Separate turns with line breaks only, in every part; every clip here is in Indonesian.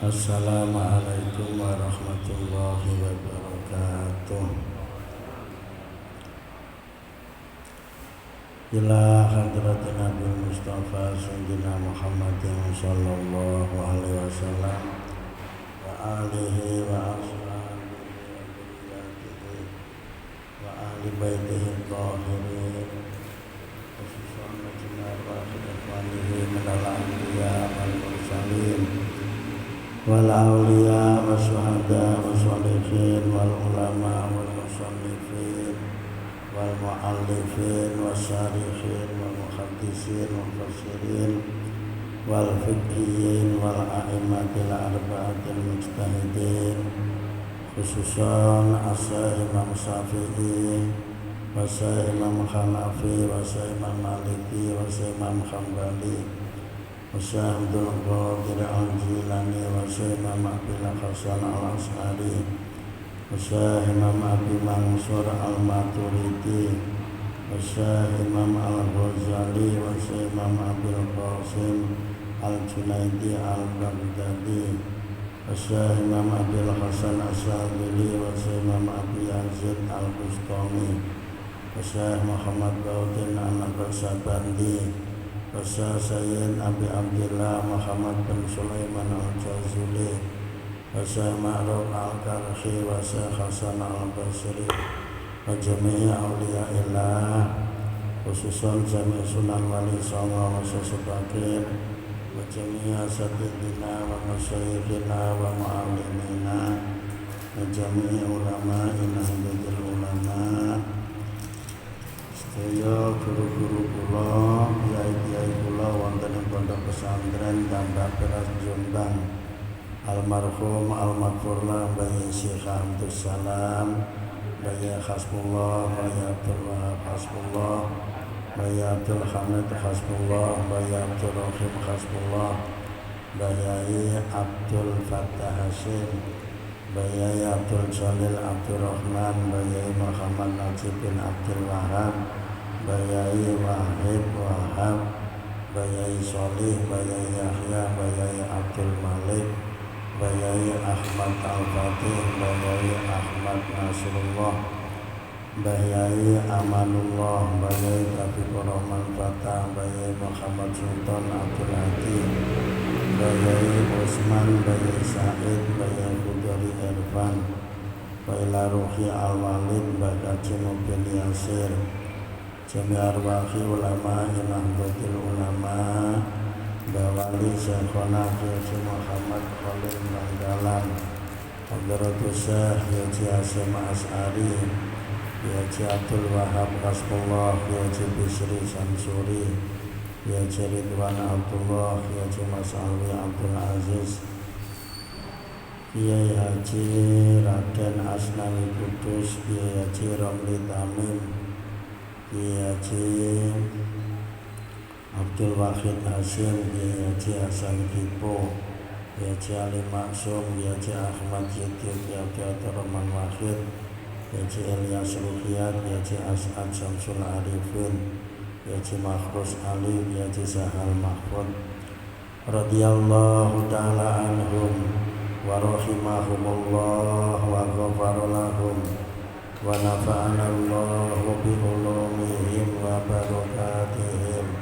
Assalamualaikum warahmatullahi wabarakatuh. Ila hadratin Nabi Mustafa Sayyidina Muhammadin sallallahu alaihi wasallam wa alihi wa ashabihi wa dzurriyyatihi wa ahli baitihi tahirin khususan majmar wa ikhwanihi minal anbiya wal mursalin wal awliya wa syuhada wa sholihin wal ulama wal musannifin wal muallifin wa syarikhin wal muhaddisin wal mufassirin wal fiqhiyin wal a'immatil arba'atil mujtahidin khususan asy Imam Syafi'i wa Imam Hanafi wa Imam Maliki wa Imam Hambali Syekh Abdul Qadir Al-Jilani wa Syekh Imam Abil Hasan Al-Asy'ari wa Syekh Imam Abi Mansur Al-Maturidi wa Syekh Imam Al-Ghazali wa Syekh Imam Abil Qasim Al-Junaidi Al-Baghdadi wa Syekh Imam Abil Hasan Asy'adili wa Syekh Imam Abi Yazid Al-Bustami wa Syekh Muhammad Baudin An-Naqsyabandi Sayyid Abi Abdillah Muhammad bin Sulaiman Al-Jazuli wa Syekh Ma'ruf Al-Karhi wa Syekh Hasan Al-Basri wa jami'i awliya'illah khususan jami' Sunan Wali Songo wa Sesebakin wa jami'i asatidina wa masyayikhina wa mu'allimina wa jami'i ulama'ina bidil ulama' saya guru-guru kula, kiai-kiai kula wonten ing pondok pesantren Tambak Beras Jombang. Almarhum almarhumlah Bayi Syekh Abdus Salam, Bayi Hasbullah, Bayi Abdul Wahab Hasbullah, Bayi Abdul Hamid Hasbullah, Bayi Abdul Rahim Hasbullah, Bayi Abdul Fattah Hasim, Bayi Abdul Jalil Abdul Rahman, Bayi Muhammad Najib bin Abdul Wahab, Bayi Wahid Wahab, Bayi Solih, Bayi Yahya, Bayi Abdul Malik, Bayi Ahmad Al-Fatih, Bayi Ahmad Nasrullah, Bayi Amanullah, Bayi Tafiqur Rahman Fatah, Bayi Muhammad Sultan Abdul Hadi, Bayi Usman, Bayi Said, Bayi Khudari Irfan, Bayi Ruhi Al-Walid, Bayi Mubin Yasir, Jami arwahi ulama Nahdlatul Ulama Bawali Syekhona Haji Muhammad Khalil Manggalan Hadratus Syekh Haji Hasyim Asy'ari Haji Abdul Wahab Hasbullah Haji Bisri Samsuri Haji Ridwan Abdullah Haji Mas Alwi Abdul Aziz Kiai Haji Raden Asnawi Kudus Kiai Haji Romli Tamim Kiai Haji Abdul Wahid Hasim, Kiai Haji Hasan Kipo, Kiai Haji Ali Maksum, Kiai Haji Ahmad Yidil, Kiai Haji Abdurrahman Wahid, Kiai Haji Ilyas Ruhiyat, Kiai Haji As'ad Syamsul Arifin, Kiai Haji Makhrus Ali, Kiai Haji Sahal Mahfud radhiyallahu ta'ala anhum wa rahimahumullah wa ghafara lahum wa nafa'ana Allahu bi ulumihim wa barakatihim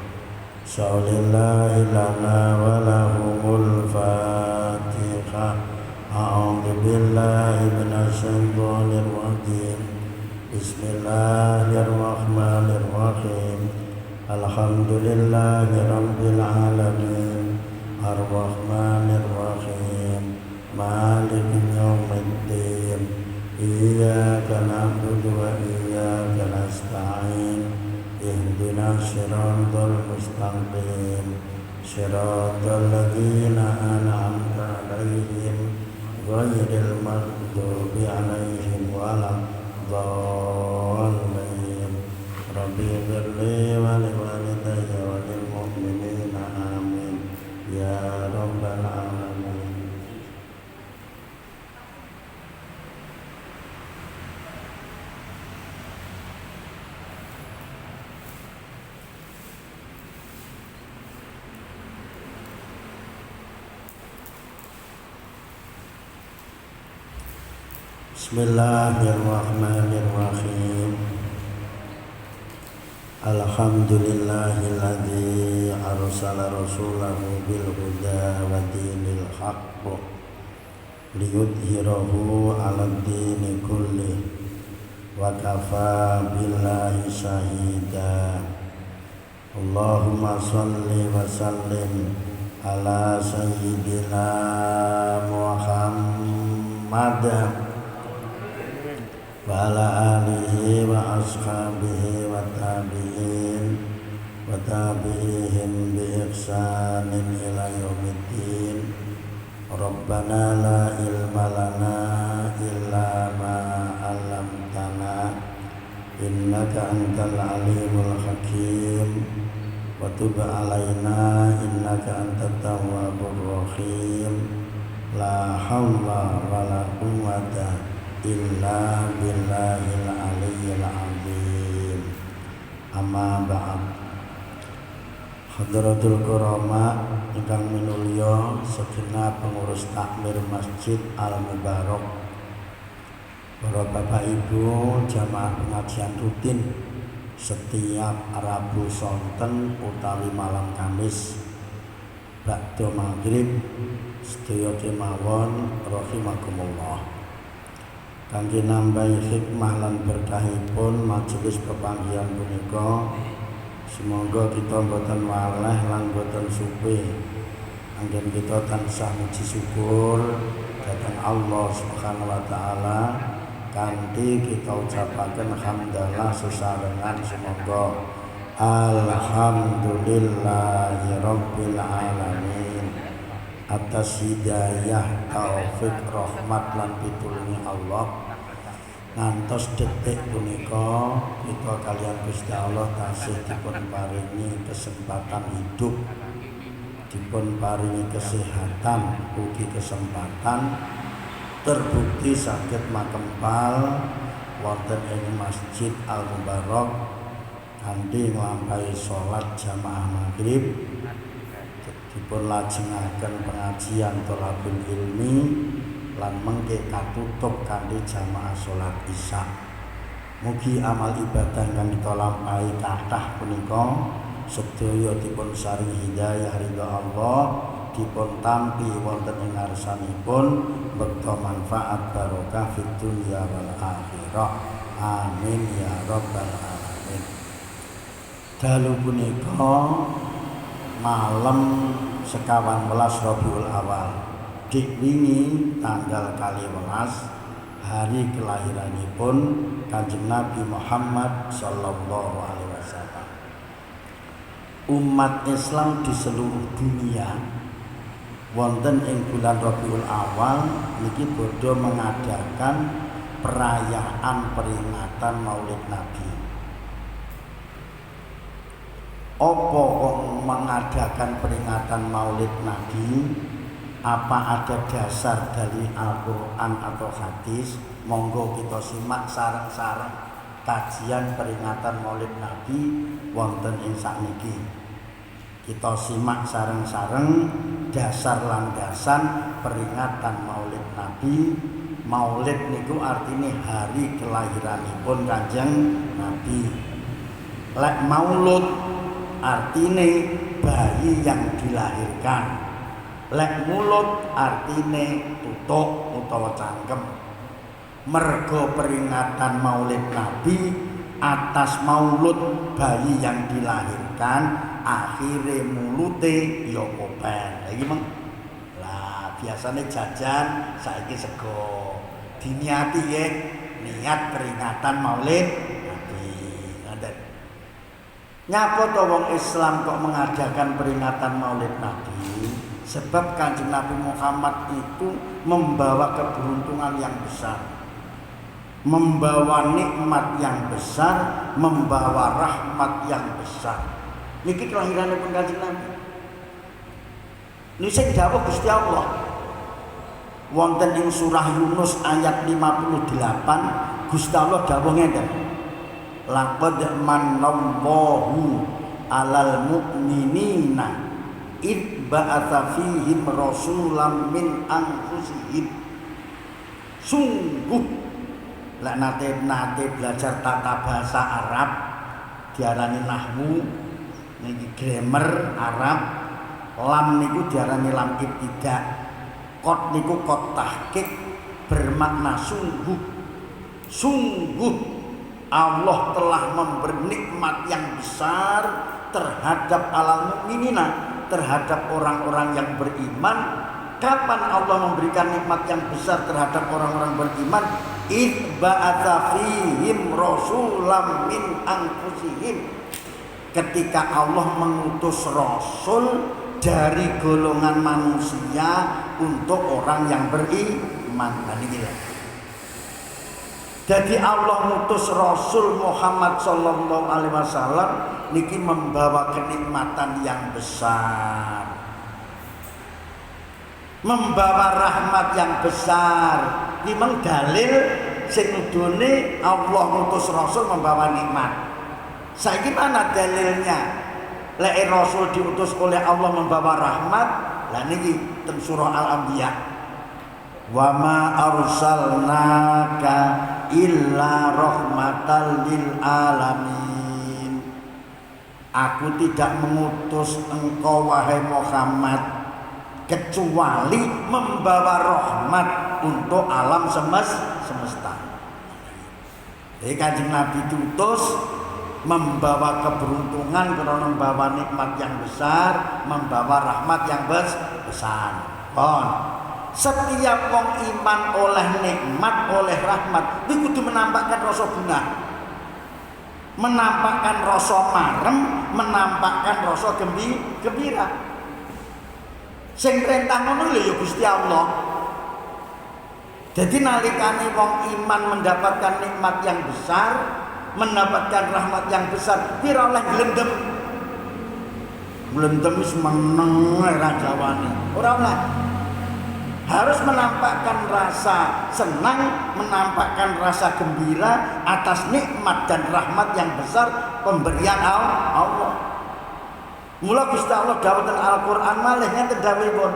shaulillahi lana wa lahumul fatiha a'udhu billahi minasyaitonir rajim bismillahirrahmanirrahim alhamdulillahi rabbil alamin arrahmanirrahim maliki yaumiddin Iyyaka na'budu wa iyyaka nasta'in ihdinas siratal mustaqim siratal ladzina an'amta 'alaihim ghairil maghdubi 'alaihim waladdallin rabbi ighfirli wa liwalidayya wa lil mu'minina amin ya rabbal alamin. Bismillahirrahmanirrahim. Alhamdulillahilladzi arsala rasulahu bil huda wa dinil haqq liyudhhirahu 'alad dini kullih wa kafa billahi syahida. Allahumma shalli wa sallim ala sayyidina Muhammad wa ala alihi wa ashabihi wa tabi'ihim bi ihsanin ila yaumiddin. Rabbana la ilma lana illa ma 'allamtana innaka antal alimul hakim wa tub alaina innaka antat tawwabur rahim. La haula wala quwwata illa billahil aliyyil azim. Amma ba'd. Hadratul Kurama ingkang minulya segenap pengurus takmir Masjid Al Mubarak, para bapak ibu jamaah pengajian rutin setiap Rabu sonten utawi malam Kamis ba'da maghrib, sedaya kemawon rahimakumullah. Kangge nambahi hikmah lan berkahipun majelis pepanggihan punika, semoga kita boten waleh lan boten supe anggen kita tansah muji syukur dhateng Allah Subhanahu wa taala kanthi kita ucapaken hamdalah sesarengan semoga alhamdulillahi rabbil alamin atas hidayah, taufik, rahmat lan pitulunge Allah. Ngantos detik punika kita kalian Gusti Allah tasih dipun paringi kesempatan hidup, dipun paringi kesehatan, ugi kesempatan terbukti saged makempal wonten ing Masjid Al Mubarak kanthi nglampahi salat jamaah maghrib, dipun lajengaken pengajian thalabul ilmi lan mengke katutup kanthi jamaah salat isya. Mugi amal ibadah ingkang kita lampahi kathah punika sedaya dipun saring hidayah ridha Allah, dipun tampi wonten ing ngarsanipun bekta manfaat barokah fid dunya wal akhirah. Amin ya rabbal alamin. Dalu punika malam 11 Rabiul Awal, dik wingi tanggal 12 hari kelahiranipun Kanjeng Nabi Muhammad sallallahu alaihi wasallam. Umat Islam di seluruh dunia wonten ing bulan Rabiul Awal niki bodho mengadakan perayaan peringatan Maulid Nabi. Apa kok mengadakan peringatan Maulid Nabi? Apa ada dasar dari Al-Quran atau hadis? Monggo kita simak sareng-sareng kajian peringatan Maulid Nabi wonten ing sakniki. Kita simak sareng-sareng dasar landasan peringatan Maulid Nabi. Maulid niku artine hari kelahiranipun Kanjeng Nabi. Lek maulud artine bayi yang dilahirkan. Lek mulut artine tutuk utawa cangkem. Mergo peringatan Maulid Nabi atas maulud bayi yang dilahirkan, akhire mulute ya kopen. Lagi meng lah biasane jajan saiki sego. Diniati ya niat peringatan Maulid Nabi. Ngoten. Nyapa to wong Islam kok mengadakan peringatan Maulid Nabi? Sebab Kanjeng Nabi Muhammad itu membawa keberuntungan yang besar, membawa nikmat yang besar, membawa rahmat yang besar. Niki kelahiranipun Kanjeng Nabi. Niki sing dawuh Gusti Allah. Wonten ing surah Yunus ayat 58, Gusti Allah dawuh ngeten. Laqad manallahu 'alal mu'minina id ba'atsa fihim rasulam min anfusihim. Sungguh lek nate belajar tata bahasa Arab diarani nahwu, niki grammar Arab, lam niku diarani lam ibtida, qad niku qad tahqiq, bermakna sungguh. Sungguh Allah telah memberi nikmat yang besar terhadap alal mukminina, terhadap orang-orang yang beriman. Kapan Allah memberikan nikmat yang besar terhadap orang-orang beriman? Id ba'atsa fihim rasulam min anfusihim. Ketika Allah mengutus rasul dari golongan manusia untuk orang yang beriman. Jadi Allah mengutus Rasul Muhammad sallallahu alaihi wasallam niki membawa kenikmatan yang besar, membawa rahmat yang besar. Memang dalil sing nudune Allah ngutus Rasul membawa nikmat. Saiki mana dalilnya? Lek Rasul diutus oleh Allah membawa rahmat, lah niki teng surah Al-Anbiya. Wa ma arsalnaka illa rahmatan lil alamin. Aku tidak mengutus engkau wahai Muhammad kecuali membawa rahmat untuk alam semesta. Jadi Kanjeng Nabi diutus membawa keberuntungan karena membawa nikmat yang besar, membawa rahmat yang besar. Setiap wong iman oleh nikmat, oleh rahmat, itu kudu menampakkan rasa bunga, menampakkan rasa marem, menampakkan rasa gembira. Sing perintah ngono lho ya Gusti Allah. Jadi nalikane wong iman mendapatkan nikmat yang besar, mendapatkan rahmat yang besar, kira oleh glendem. Glendem wis meneng ra jawane. Ora oleh. Harus menampakkan rasa senang, menampakkan rasa gembira atas nikmat dan rahmat yang besar pemberian Allah. Mula Gusti Allah dawuh dalam Al-Qur'an malih ngeten dawuhipun,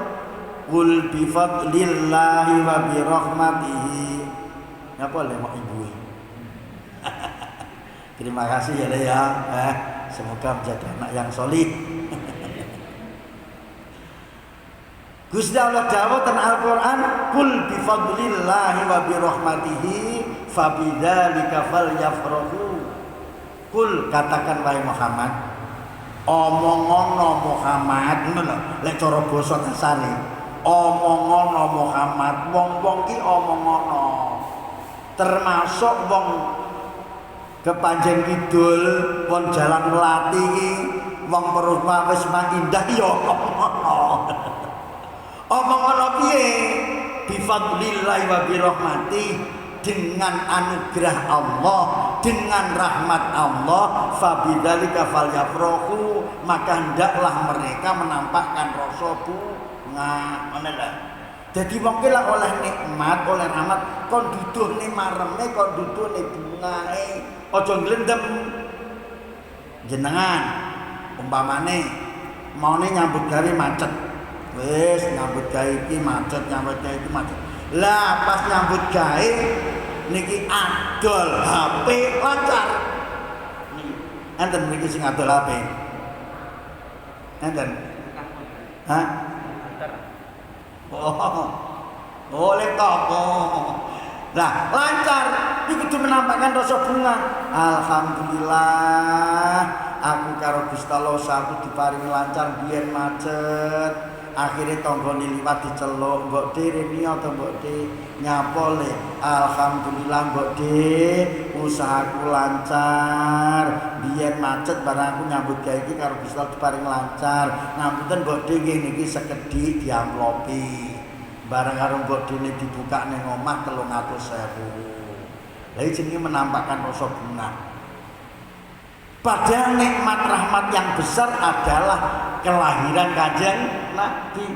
"Qul bi fadlillahi wa bi rahmatihi." Napa le mak ibu? Terima kasih ya. Semoga menjadi anak yang solih. Gusti Allah dawuh ten Al-Qur'an, "Qul bi fadlillahi wa bi rahmatihi fabidzalika falyafrahu." Qul, katakan wahai Muhammad, omongono Muhammad ngono lho, lek cara basa kasare. Omongono Muhammad, wong-wong ki omongono. Termasuk wong Kepanjen Kidul, wong Jalan Melati iki, wong Perumah wis Indah ya omongono. Omong-omong piye? Bifadlillahi wa birahmati, dengan anugerah Allah, dengan rahmat Allah, fabidzalika falyafrahu, maka hendaklah mereka menampakkan rasa bunga. Ngono. Jadi wong ki lak oleh nikmat, oleh rahmat, kon duduhne mareme, kon duduhne bungae, aja glendem. Jenengan umpamane maune nyambut gawe macet. Wis nyambut gawe iki macet, nyambut gawe iki macet. Lah pas nyambut gawe niki adol HP lancar. Enten mriki sing adol HP. Enten. Hah? Oh, laptop. Lah, lancar. Iki kudu menampakkan rasa bunga. Alhamdulillah, aku karo Gusti Allah aku diparingi lancar biyen macet. Akhirnya tonggone liwat diceluk, mbok De rene atau mbok De nyapole. Alhamdulillah mbok De, usahaku lancar. Biyen macet barang aku nyambut gawe iki karo Gusti Allah diparing lancar. Ngapunten mbok De nggih niki sekedhik diamplopi. Barang karo mbok De dibuka ning omah 300.000. Lah iki jenenge menampakkan rasa bunga. Padahal nikmat rahmat yang besar adalah kelahiran Kanjeng Nabi,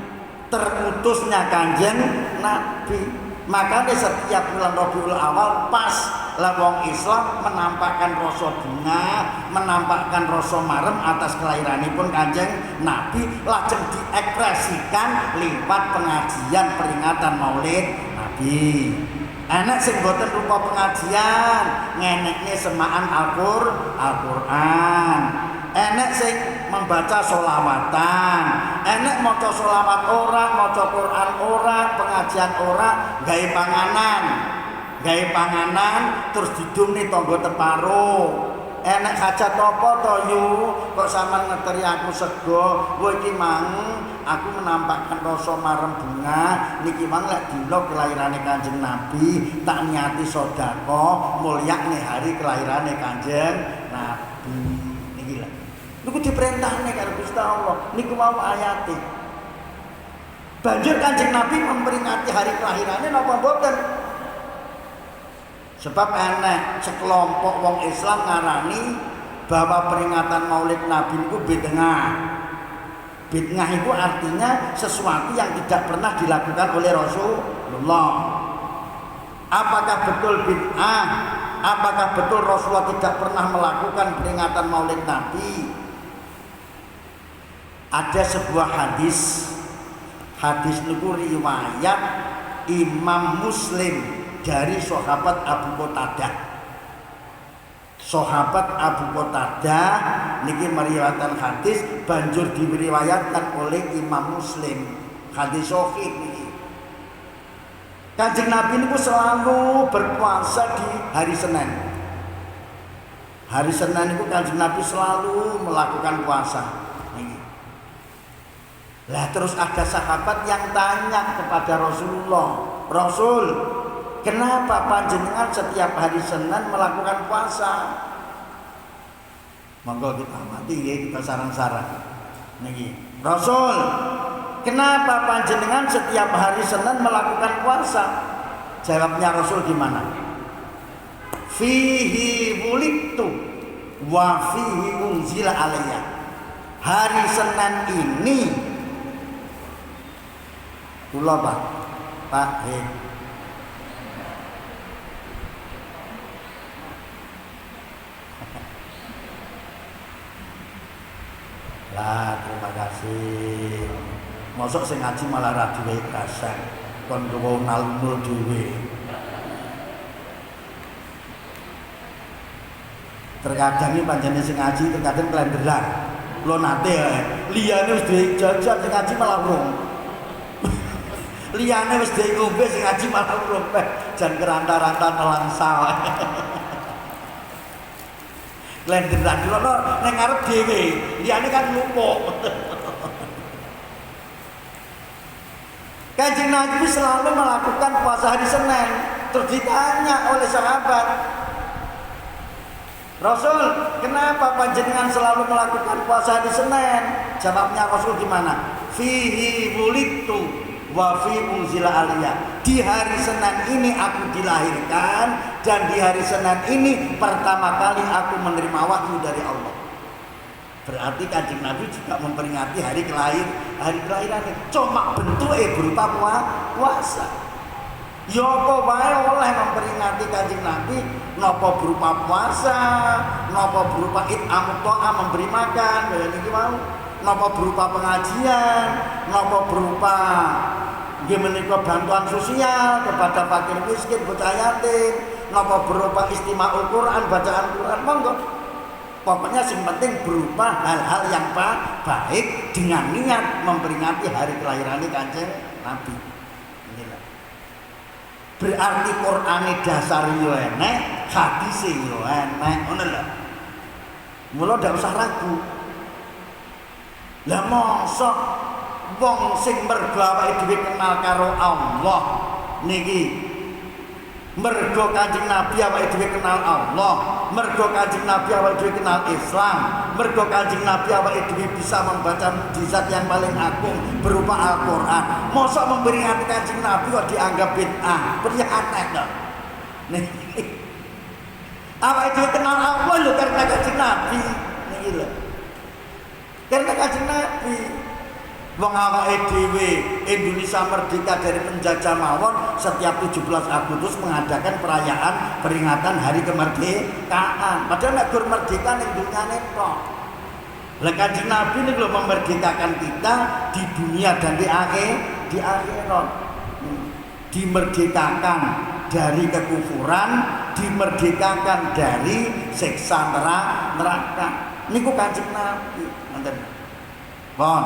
terutusnya Kanjeng Nabi. Makanya setiap bulan Rabiul Awal pas wong Islam menampakkan rasa bunga, menampakkan rasa marem atas kelahiranipun Kanjeng Nabi, lajeng diekspresikan lewat pengajian peringatan Maulid Nabi. Enek sing boten rupa pengajian, ngenekne semaan Al-Qur'an. Enek sing membaca sholawatan, enek maca sholawat ora, maca Qur'an ora, pengajian ora, gawe panganan terus didumne tangga teparo. Enek hajat apa to yu? Kok sampean ngeteri aku sego? Kowe iki mang aku menampakkan rasa marem bunga niki mang lek dina kelahirane Kanjeng Nabi tak niati sedekah mulyakne hari kelahirane Kanjeng Nabi. Niki lho. Niku diperintahne karo Gusti Allah. Niku mau ayate. Banjur Kanjeng Nabi memperingati hari kelahirane napa mboten? Sebab enek sekelompok wong Islam ngarani bahwa peringatan Maulid Nabi itu bid'ah. Bid'ah itu artinya sesuatu yang tidak pernah dilakukan oleh Rasulullah. Apakah betul bid'ah? Apakah betul Rasulullah tidak pernah melakukan peringatan Maulid Nabi? Ada sebuah hadis itu riwayat Imam Muslim dari sahabat Abu Qatadah. Sahabat Abu Qatadah niki meriwayatkan hadis banjur diriwayatkan oleh Imam Muslim. Hadis sahih niki. Kanjeng Nabi niku selalu berpuasa di hari Senin. Hari Senin niku Kanjeng Nabi selalu melakukan puasa. Niki. Lah terus ada sahabat yang tanya kepada Rasulullah, "Rasul, kenapa panjenengan setiap hari Senin melakukan puasa?" Monggo kita amati ya, kita sarang-sarang. Niki, Rasul, kenapa panjenengan setiap hari Senin melakukan puasa? Jawabnya Rasul gimana? Fihi wulidtu wa fihi unzila alayya. Hari Senin ini kula Pak lah, terima kasih. Mosok sing ngaji malah ra duwe kasan. Kon gowo nalunul dhewe. Terkadang iki panjenengan sing ngaji terkadang klenderan. Kula nate liyane wis dijajan sing ngaji malah urung. Liyane wis diombe sing ngaji malah urung. Jan keranta-ranta nelangsa. Lenderan dulu neng ngarep dhewe, liyane kan lupa. Kanjeng Nabi selalu melakukan puasa hari Senin. Terus ditanya oleh sahabat, "Rasul, kenapa panjenengan selalu melakukan puasa hari Senin?" Jawabnya Rasul gimana? Fihi wulidtu wa fi unzila aliyah. Di hari Senin ini aku dilahirkan dan di hari Senin ini pertama kali aku menerima wahyu dari Allah. Berarti Kanjeng Nabi juga memperingati hari kelahiran. Cuma bentuknya berupa puasa. Ya apa wae oleh memperingati Kanjeng Nabi, napa berupa puasa, napa berupa it'am ta'am memberi makan, ya niki mau. Napa berupa pengajian, napa berupa menika bantuan sosial kepada fakir miskin, bocah yatim, napa berupa istima'ul Quran, bacaan Quran, monggo. Pokoknya yang penting berupa hal-hal yang baik dengan niat memperingati hari kelahiran Kanjeng Nabi. Inilah. Berarti Quran dasar yo enek, hadis yo enek, ngono lho. Mula ndak usah ragu. Lah mosok wong sing mergo awake dhewe kenal karo Allah niki mergo Kanjeng Nabi awake dhewe kenal Allah, mergo Kanjeng Nabi awake dhewe kenal Islam, mergo Kanjeng Nabi awake dhewe bisa membaca mukjizat yang paling agung berupa Al-Qur'an. Mosok memperingati Kanjeng Nabi kok dianggap bid'ah, berarti aneh to. Niki awake dhewe kenal Allah lho karena Kanjeng Nabi niki lho. Karena Kanjeng Nabi wong awake dhewe Indonesia merdeka dari penjajah mawon setiap 17 Agustus mengadakan perayaan peringatan hari kemerdekaan. Padahal nek gur merdeka ning dunyane tok. Lah Kanjeng Nabi niku lho memerdekakan kita di dunia dan di akhirat. Dimerdekakan dari kekufuran, dimerdekakan dari siksa neraka. Niku Kanjeng Nabi. Ngoten. Bon.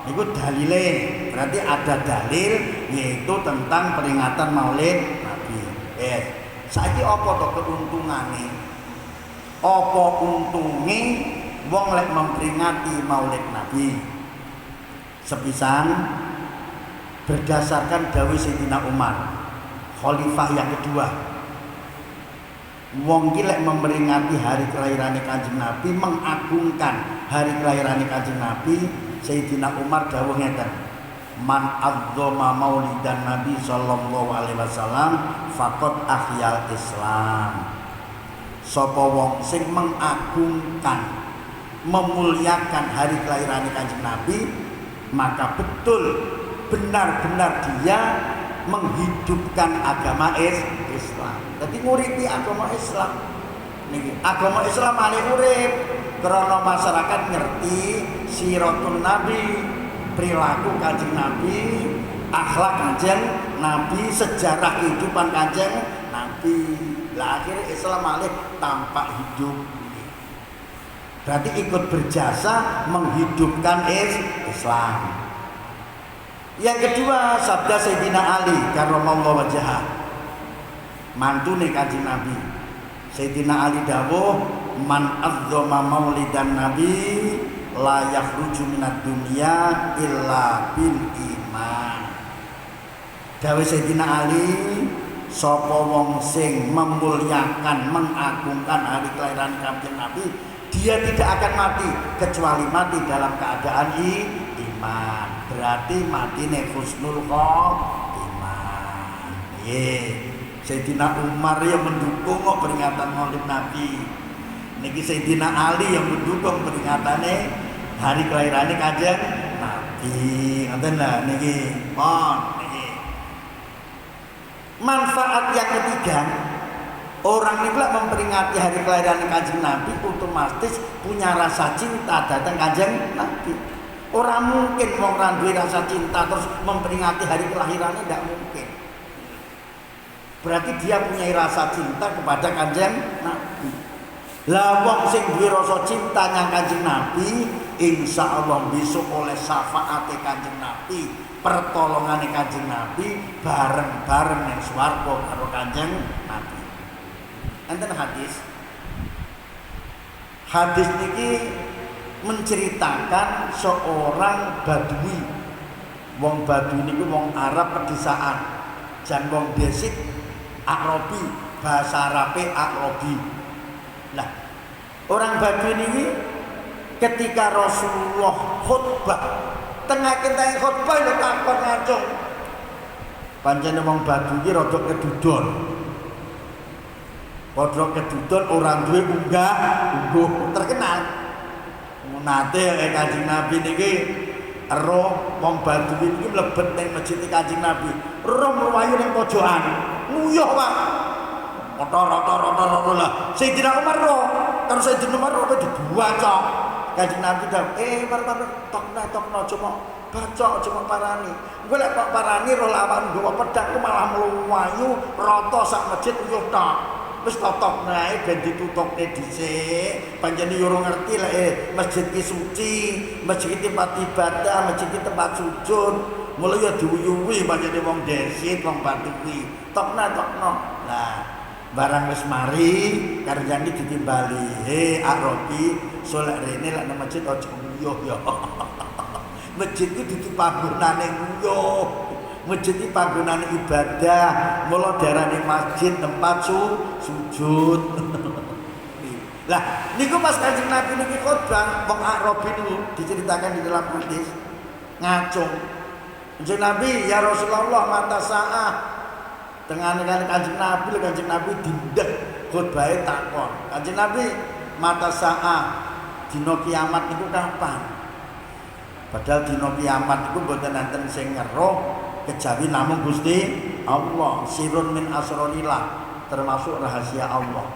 Niku dalile, berarti ada dalil yaitu tentang peringatan Maulid Nabi. Saiki apa to keuntungane? Apa untunge wong lek memperingati Maulid Nabi? Sepisan berdasarkan dawuh Sayyidina Umar, khalifah yang kedua. Wong ki lek memperingati hari kelahiran Kanjeng Nabi, mengagungkan hari kelahiran Kanjeng Nabi, Sayyidina Umar dawuh ngeten, man adzama maulidan Nabi sallallahu alaihi wasallam faqad ahyal Islam. Sapa wong sing mengagungkan, memuliakan hari kelahiran Kanjeng Nabi, maka betul benar-benar dia menghidupkan agama Islam. Jadi nguripi agama Islam. Niki agama Islam ali urip karena masyarakat ngerti siratun Nabi, perilaku Kanjeng Nabi, akhlak Kanjeng Nabi, sejarah kehidupan Kanjeng Nabi. Lah akhirnya Islam alih tampak hidup. Berarti ikut berjasa menghidupkan Islam. Yang kedua, sabda Sayyidina Ali karramallahu wajhah, mantune Kanjeng Nabi. Sayyidina Ali dawuh, man adzama maulidan Nabi la yakhruju minad dunya illa bil iman. Dawuh Sayyidina Ali, sapa wong sing memuliakan, mengagungkan hari kelahiran Kanjeng Nabi, dia tidak akan mati kecuali mati dalam keadaan iman. Berarti matine husnul khotimah. Sayyidina Umar yang mendukung peringatan Maulid Nabi. Niki Sayyidina Ali yang mendukung peringatannya hari kelahiran Kanjeng Nabi. Ngoten lah niki. Niki. Manfaat yang ketiga, orang ini memperingati hari kelahiran Kanjeng Nabi otomatis punya rasa cinta datang Kanjeng Nabi. Orang mungkin wong ra duwe rasa cinta terus memperingati hari kelahirannya, tidak mungkin. Berarti dia punya rasa cinta kepada Kanjeng Nabi. Lah wong sing duwe rasa cinta nyang Kanjeng Nabi, insyaallah besok oleh syafaate Kanjeng Nabi, pertolongane Kanjeng Nabi, bareng-bareng nang swarga karo Kanjeng Nabi. Enten hadis. Hadis niki menceritakan seorang badui. Wong badui niku wong Arab pedesaan, jan wong desik Arabi, bahasa Arabe Arabi. Nah, orang badui ini ketika Rasulullah khutbah, tengah-tengah khutbah lho takon ngacung. Pancene wong badui iki rada kedudon. Padha kedudon orang duwe ungguh terkenal. Nate Kanjeng Nabi niki roh wong badui iki mlebet ning masjid Kanjeng Nabi. Roh mlayu ning pojokan. Nguyuh, Pak. Rata-rata lah. Sayyidina Umar roh, karo Sayyidina Umar roh dibuacok. Kanjeng Nabi dak, tokno cuma baca cuma parani. Gue lek kok parani roh lawan nggawa pedang ku malah mlayu rata sak masjid uyuh tok. Wis totok nae ben ditutukke dhisik. Panjenengan yo ora ngerti lek masjid ki suci, masjid ki tempat ibadah, masjid ki tempat sujud. Mulai ya diuyuwi panjenengan wong desit, wong badui. Tokno. Lah, barang wis mari karjane ditimbali. Arabi, solek rene lek nang masjid aja nguyuh ya. Masjid ki dudu panggonane nguyuh. Masjid iki panggonane ibadah, mula diarani masjid tempat sujud. Lah, niku pas Kanjeng Nabi niki khotbah, wong Arabi niku diceritakan di dalam hadis ngacung. Kanjeng Nabi, ya Rasulullah, mata sa'ah. Tengah Kanjeng Nabi dindek khotbahe takon. Kanjeng Nabi, mata sa'ah, dina kiamat niku kapan? Padahal dina kiamat niku mboten enten sing ngeroh kejawi namung Gusti Allah, sirun min asronillah, termasuk rahasia Allah.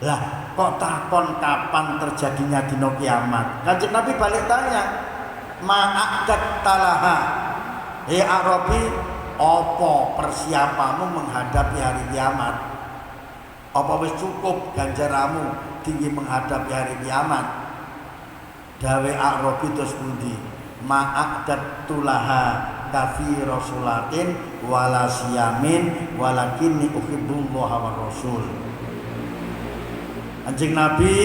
Lah, kok takon kapan terjadinya dina kiamat? Kanjeng Nabi balik tanya, ma'adat talaha. Arabi, Apa persiapamu menghadapi hari kiamat? Apa wis cukup ganjaramu tinggi menghadapi hari kiamat? Dawe Arabi terus pundi? Ma'adat tulaha kafi rasulatin wala siyamin walakinni uhibbullaha wa rasul. Anjing Nabi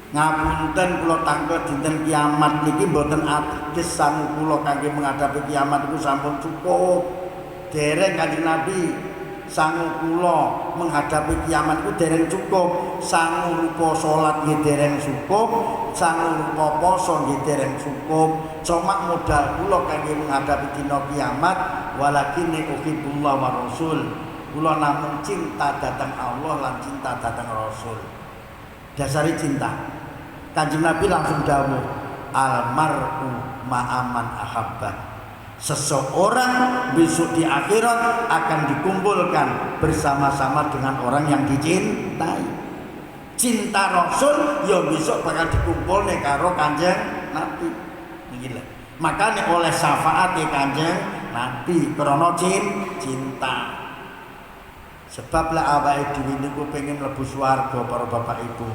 ngapunten kula tangke dinten kiamat niki mboten ateges sangu kula kangge menghadapi kiamat iku sampun cukup. Dereng Kanjeng Nabi sangu kula menghadapi kiamat iku dereng cukup. Sangu rupa salat nggih dereng cukup, sangu rupa poso nggih dereng cukup. Cuma modal kula kangge menghadapi dina kiamat walakinni uhibbullaha wa rasul. Kula namung cinta datang Allah lan cinta datang Rasul. Dasari cinta. Kanjeng Nabi langsung dawuh, almar'u ma'aman ahabbah. Seseorang besok di akhirat akan dikumpulkan bersama-sama dengan orang yang dicintai. Cinta Rasul ya besok bakal dikumpulne karo Kanjeng Nabi. Niki lho. Makane oleh syafaat Kanjeng Nabi krana cinta. Sebab lah awake dhewe niku pengen mlebu swarga para bapak ibu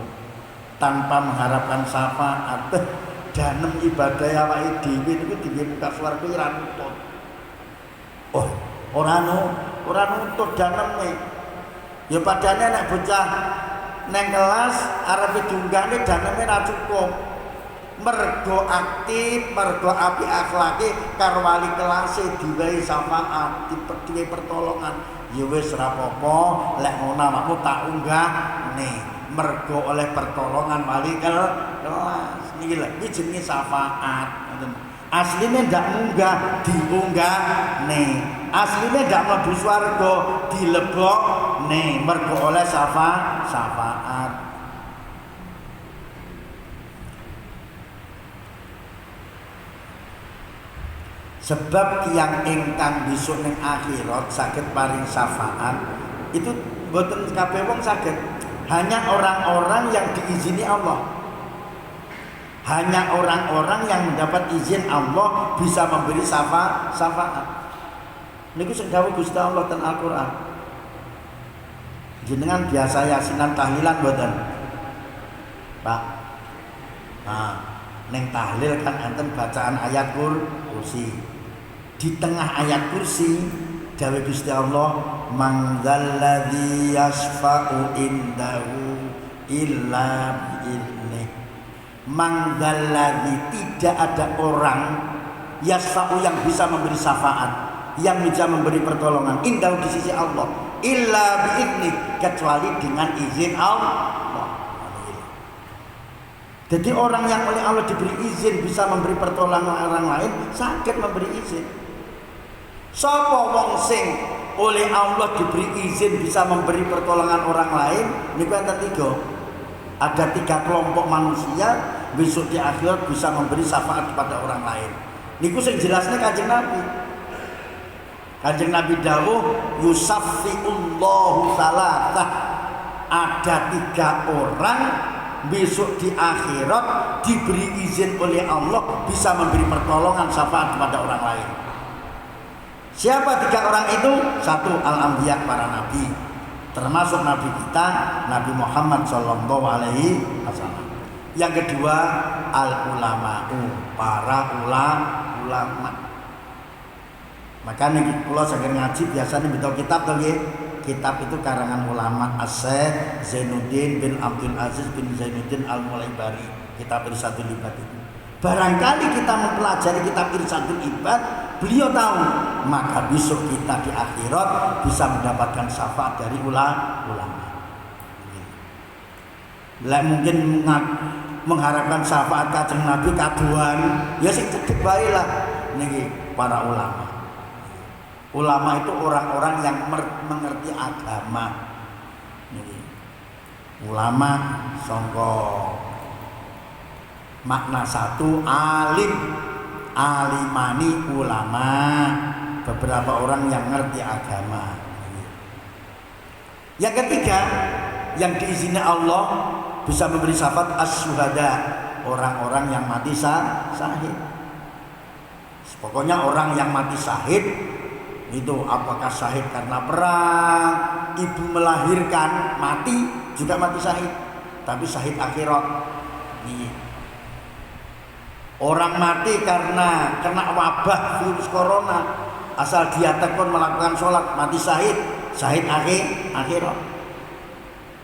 tanpa mengharapkan syafaat. Danem ibadah awake dhewe niku dhewe muka swarga ora nutut. Oh, ora nutut daneme. Ya padane nek bocah neng kelas arep diunggahne daneme ora cukup. Mergo aktif, mergo api akhlake karo wali kelase diwehi syafaat, diwehi pertolongan. Ya wis ora apa-apa, lek ngono awakmu tak unggahne. Mergo oleh pertolongan wali kelas. Niki lho, iki jenenge syafaat. Asline ndak munggah, diunggahne. Asline ndak mlebu swarga, dilebokne. Mergo oleh syafaat. Sebab tiyang ingkang besok ning akhirat saged paring syafaat itu mboten kabeh wong saged, hanya orang-orang yang diizini Allah. Hanya orang-orang yang mendapat izin Allah bisa memberi syafaat. Niku sing dawuh Gusti Allah ten Al-Qur'an. Jenengan biasa yasinan tahlilan mboten? Pak. Nah, ning tahlil kan enten bacaan ayat kursi. Di tengah ayat kursi dawuh Gusti Allah, man dzalladzi yasfa'u indahu illa bi'idznih. Man dzalladzi, tidak ada orang yasfa'u yang bisa memberi syafaat, yang bisa memberi pertolongan indahu di sisi Allah illa bi'idznih, kecuali dengan izin Allah. Jadi orang yang oleh Allah diberi izin bisa memberi pertolongan orang lain, sakit memberi izin. Sapa wong sing oleh Allah diberi izin bisa memberi pertolongan orang lain? Niku enten tiga. Ada 3 kelompok manusia besok di akhirat bisa memberi syafaat kepada orang lain. Niku sing jelasnya Kanjeng Nabi. Kanjeng Nabi dawuh yusaffiullahu salatah. Ada 3 orang besok di akhirat diberi izin oleh Allah bisa memberi pertolongan syafaat kepada orang lain. Siapa 3 orang itu? 1, al-anbiya, para nabi, termasuk nabi kita Nabi Muhammad sallallahu alaihi wasallam. Yang kedua, al-ulama'u, para ulama. Makanya kula saking ngaji biasanya betul kitab to nggih. Kitab itu karangan ulama As-Syaikh Zainuddin bin Abdul Aziz bin Zainuddin Al-Mulaibari, kitab Irsyadul Ibad itu. Barangkali kita mempelajari kitab Irsyadul Ibad, beliau tahu, maka besok kita di akhirat bisa mendapatkan syafaat dari ulama. Lah mungkin mengharapkan syafaat Kanjeng Nabi kaduan, ya sing cedhek bae lah niki para ulama. Ulama itu orang-orang yang mengerti agama. Niki. Ulama sangka makna 1 alim, alimani ulama, beberapa orang yang ngerti agama. Yang ketiga, yang diizinkan Allah bisa memberi syafaat as-syuhada, orang-orang yang mati syahid. Pokoknya orang yang mati syahid itu apakah syahid karena perang, ibu melahirkan, mati juga mati syahid, tapi syahid akhirat. Orang mati karena kena wabah virus corona, asal dia tekun melakukan sholat, mati syahid, syahid akhirat.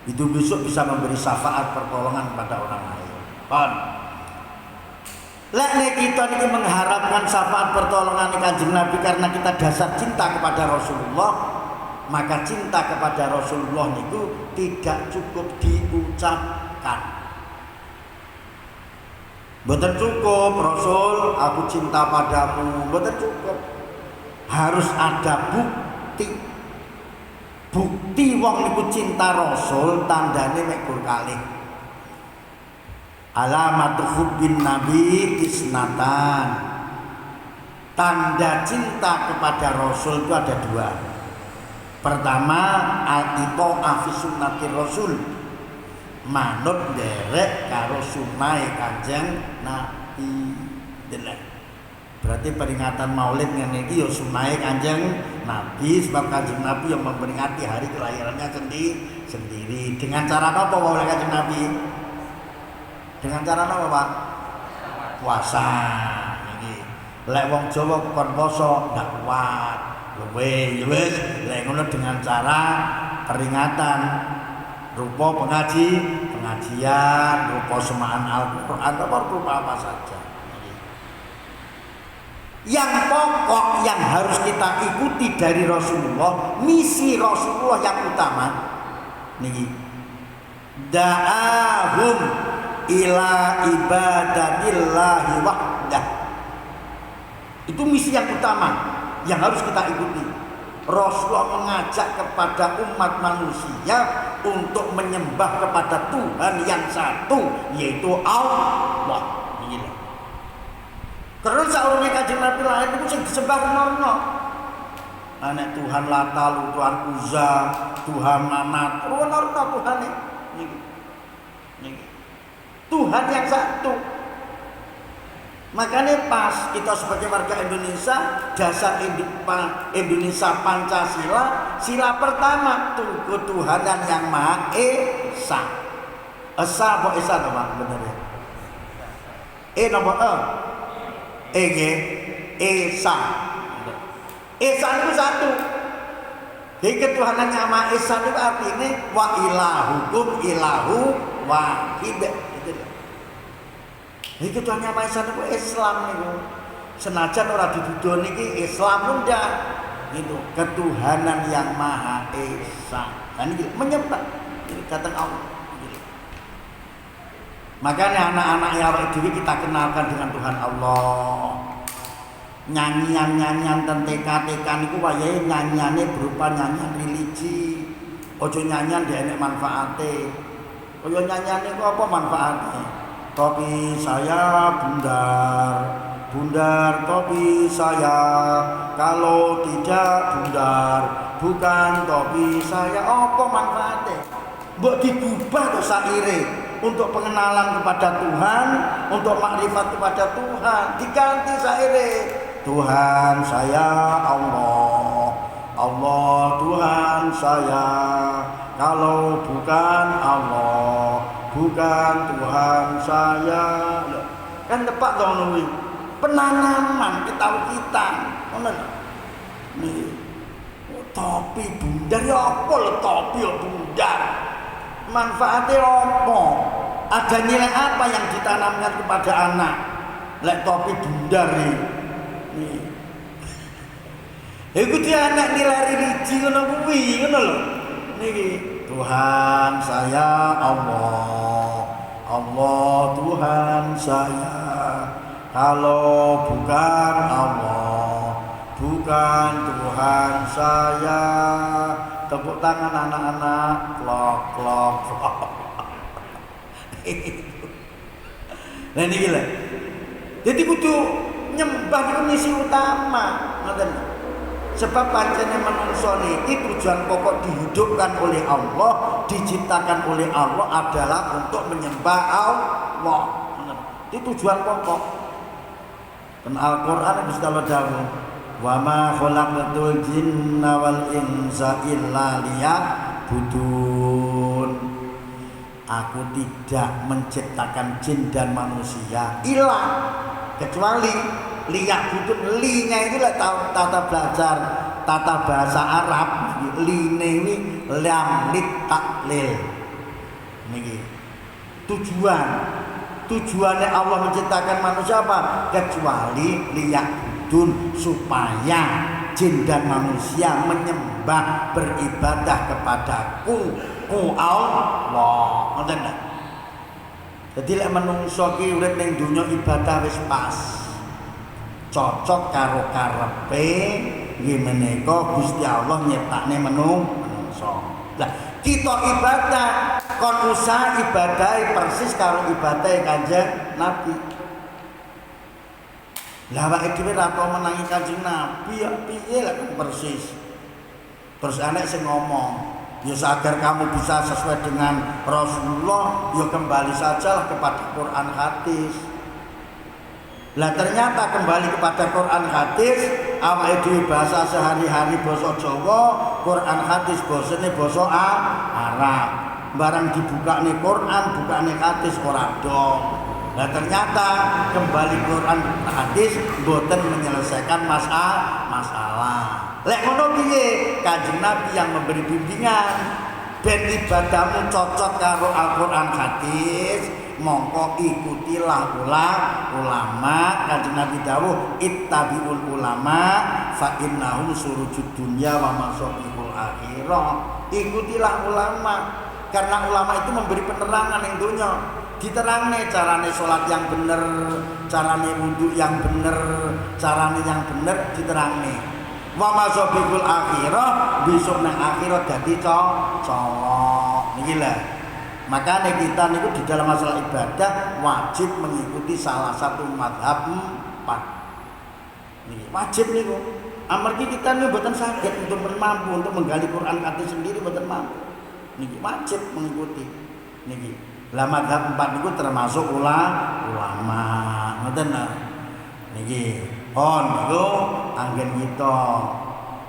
Itu besok bisa memberi syafaat pertolongan kepada orang lain. Kon. Lek kita ini mengharapkan syafaat pertolongan Kanjeng Nabi karena kita dasar cinta kepada Rasulullah, maka cinta kepada Rasulullah itu tidak cukup diucapkan. Mboten cukup Rasul, aku cinta padamu, mboten cukup. Harus ada bukti. Bukti wong niku cinta Rasul tandane mek gur kalih. Alamatu hubbin nabi isnatan. Tanda cinta kepada Rasul itu ada dua. Pertama, al-ita'ah fi sunnatir Rasul. Manut derek karo sunnahe Kanjeng Nabi. Berarti peringatan Maulid ngene iki ya sunnahe Kanjeng Nabi, sebab Kanjeng Nabi yang memperingati hari kelahirannya sendiri. Dengan cara apa oleh Kanjeng Nabi? Dengan cara apa, Pak? Puasa. Iki. Lek wong Jawa kon poso ndak kuat. Luwe wis lek ngono dengan cara peringatan rupa pengajian, rupa semaan Al-Qur'an atau rupa apa saja. Yang pokok yang harus kita ikuti dari Rasulullah, misi Rasulullah yang utama niki. Da'ahum ila ibadatillahi wahdah. Itu misi yang utama yang harus kita ikuti. Rasulullah mengajak kepada umat manusia untuk menyembah kepada Tuhan yang satu, yaitu Allah. Begini. Karena saurunge Kanjeng Nabi lahir itu sing disembah nono. Anak Tuhan Lata, Tuhan Uzza, Tuhan Manat, nono Tuhan ini. Tuhan yang satu. Makanya pas kita sebagai warga Indonesia, dasar Indonesia Pancasila, sila pertama tuh ketuhanan yang Maha Esa. Esa apa Esa tuh Pak bener ya? Nomor Esa. Esa itu satu. Jadi ketuhanan yang Maha Esa itu artinya wa ilahukum ilahu wahid. Iki ketuhanan Maha Esa itu Islam itu. Senajan ora dituduh niki Islam ndak gitu. Ketuhanan yang Maha Esa. Dan ini menyembah datang Allah. Makanya anak-anak yang diri kita kenalkan dengan Tuhan Allah. Nyanyian-nyanyian dan TK-TK niku wayahe nyanyiane berupa nyanyian religi. Ojo nyanyian dia enek manfaate. Kaya nyanyiane ku apa manfaate? Topi saya bundar topi saya, kalau tidak bundar bukan topi saya. Apa manfaatnya? Mbok digubah to saire untuk pengenalan kepada Tuhan, untuk makrifat kepada Tuhan, diganti saire Tuhan saya Allah, Allah Tuhan saya, kalau bukan Allah bukan Tuhan saya. Kan tepat dong nuwi. Penanaman ketauhidan. Ngono. Niki. Topi bundar ya apa lho topi ya bundar. Manfaatnya apa? Ada nilai apa yang ditanamkan kepada anak? Lek topi bundar nih. Iku dia anak nilai religi ngono kuwi, ngono lho. Niki Tuhan saya Allah, Allah Tuhan saya, kalau bukan Allah bukan Tuhan saya. Tepuk tangan anak-anak, klok klok klok. Nah ini gila. Jadi kudu nyembah itu misi utama, ngoten. Sebab pancene manungsa niki tujuan pokok dihidupkan oleh Allah, diciptakan oleh Allah adalah untuk menyembah Allah. Itu tujuan pokok. Al-Qur'an Gusti Allah dawuh, "Wa ma khalaqatul jinna wal insa illa liya'budun." Aku tidak menciptakan jin dan manusia kecuali liya'budun. Li-nya itu tata belajar tata bahasa Arab. Li-ne ini lam lit taklil. Niki tujuannya Allah menciptakan manusia apa? Kecuali liya'budun, supaya jin dan manusia menyembah beribadah kepadaku, Allah. Ngoten ta? Jadi lek menungso ki urip ning donya ibadah wis pas. Cocok karo karepe nggih menika Gusti Allah nyiptakne menungso. Lah kita ibadah kon usaha ibadah persis karo ibadah Kanjeng Nabi. Lah awake dhewe ra tau menangi Kanjeng Nabi ya piye lek persis. Terus anak sing ngomong, ya agar kamu bisa sesuai dengan Rasulullah, ya kembali sajalah kepada Quran hadis. Lah ternyata kembali kepada Quran hadis, awake dhewe bahasa sehari-hari basa Jawa, Quran hadis basane basa Arab. Barang dibukane Quran, bukane hadis ora dong. Lah ternyata kembali Quran hadis boten menyelesaikan masalah. Lek ngono piye? Kanjeng Nabi yang memberi bimbingan ben ibadahmu cocok karo Al-Qur'an hadis, mongko ikutilah ulama. Kanjeng Nabi dawuh ittabiul ulama fa innahum surujud dunya wa masabihul akhirah. Ikutilah ulama karena ulama itu memberi penerangan yang dunya. Diterangne carane salat yang bener, carane wudu yang bener, carane yang bener diterangne. Wa masabihul akhirah, besok nang akhirat dadi colok. Niki lho. Makanya kita niku di dalam masalah ibadah wajib mengikuti salah satu mazhab 4. Niki wajib niku. Amargi kita niku mboten saged untuk mampu untuk menggali Quran hadis sendiri mboten mampu. Niki wajib mengikuti. Niki. Lah mazhab 4 niku termasuk ulama. Ngoten lho. Niki. Niku anggen kita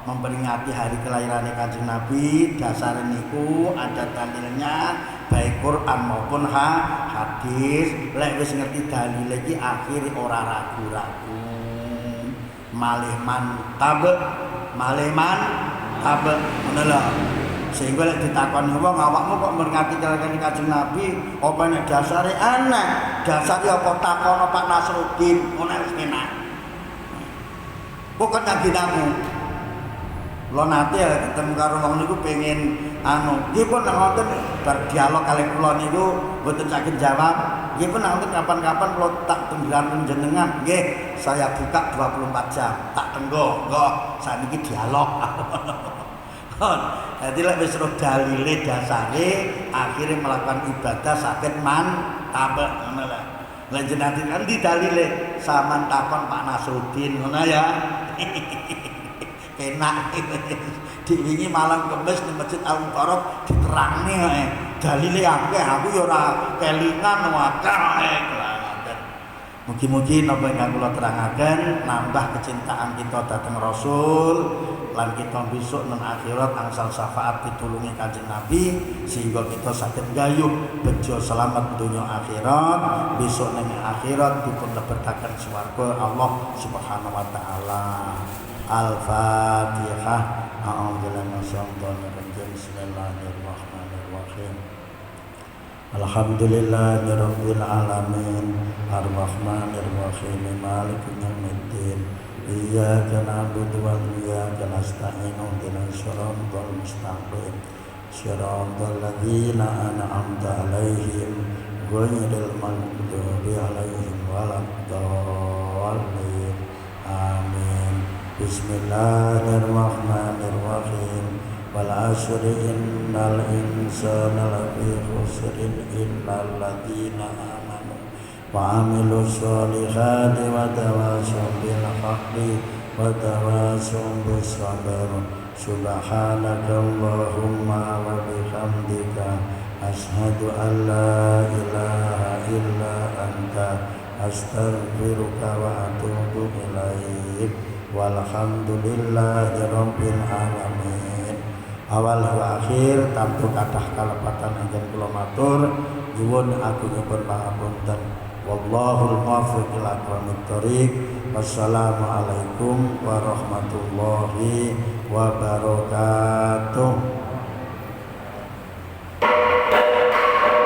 memperingati hari kelahiran Kanjeng Nabi, dasar niku ada dalilnya baik Quran maupun hadis. Lek wis ngerti dalil iki akhire ora ragu-ragu. Malih mantap ngono lho. Sehingga lek ditakoni wong awakmu kok meringati kelahiran Kanjeng Nabi, apa nek dasare aneh? Dasare apa takon Pak Nasruddin, ngono wis enak. Pokok Nabi aku lo nanti ya ketemu karo wong niku pengen nggih pun ngoten berdialog kali kula niku mboten saged jawab. Nggih pun ngoten kapan-kapan kula tak tenggelam jenengan nggih saya buka 24 jam tak tenggo kok saniki dialog. Jadi lek wis roh dalile dasare akhire melakukan ibadah saged mantap ngono lho. Lah jenengan nanti dalile saman takon Pak Nasruddin ngono ya. Enak diwingi malam Kamis di Masjid Al-Mukarram diterangne ae dalile akeh aku ya ora kelingan akeh. Mugi-mugi napa ingkang kula terangaken nambah kecintaan kita dhateng Rasul lan kita besok nang akhirat angsal syafaat pitulungi Kanjeng Nabi sehingga kita saged gayuh bejo selamat dunya akhirat besok nang akhirat dipun lebetaken swarga Allah Subhanahu wa taala. Al-Fatihah. A'udzubillahi minasyaitonir rajim. Bismillahirrahmanirrahim. Alhamdulillahirabbil alamin arrahmanir rahim maliki yaumiddin iyyaka na'budu wa iyyaka nasta'in ihdinas siratal mustaqim siratal ladzina an'amta 'alaihim ghairil maghdubi 'alaihim waladdallin. Amin. Bismillahirrahmanirrahim. Wal 'asri innal insana lafi khusrin illal ladzina amanu wa 'amilus solihati wa tawassaw bil haqqi wa tawassaw bis sabr. Subhanaka Allahumma wa bihamdika asyhadu an la ilaha illa anta astaghfiruka wa atubu ilaik. Walhamdulillahi rabbil alamin. Awal wa akhir tamtu kathah kalepatan anggen kula matur nyuwun agungipun pangapunten. Wallahul muwaffiq ila aqwamit thoriq. Wassalamualaikum warahmatullahi wabarakatuh.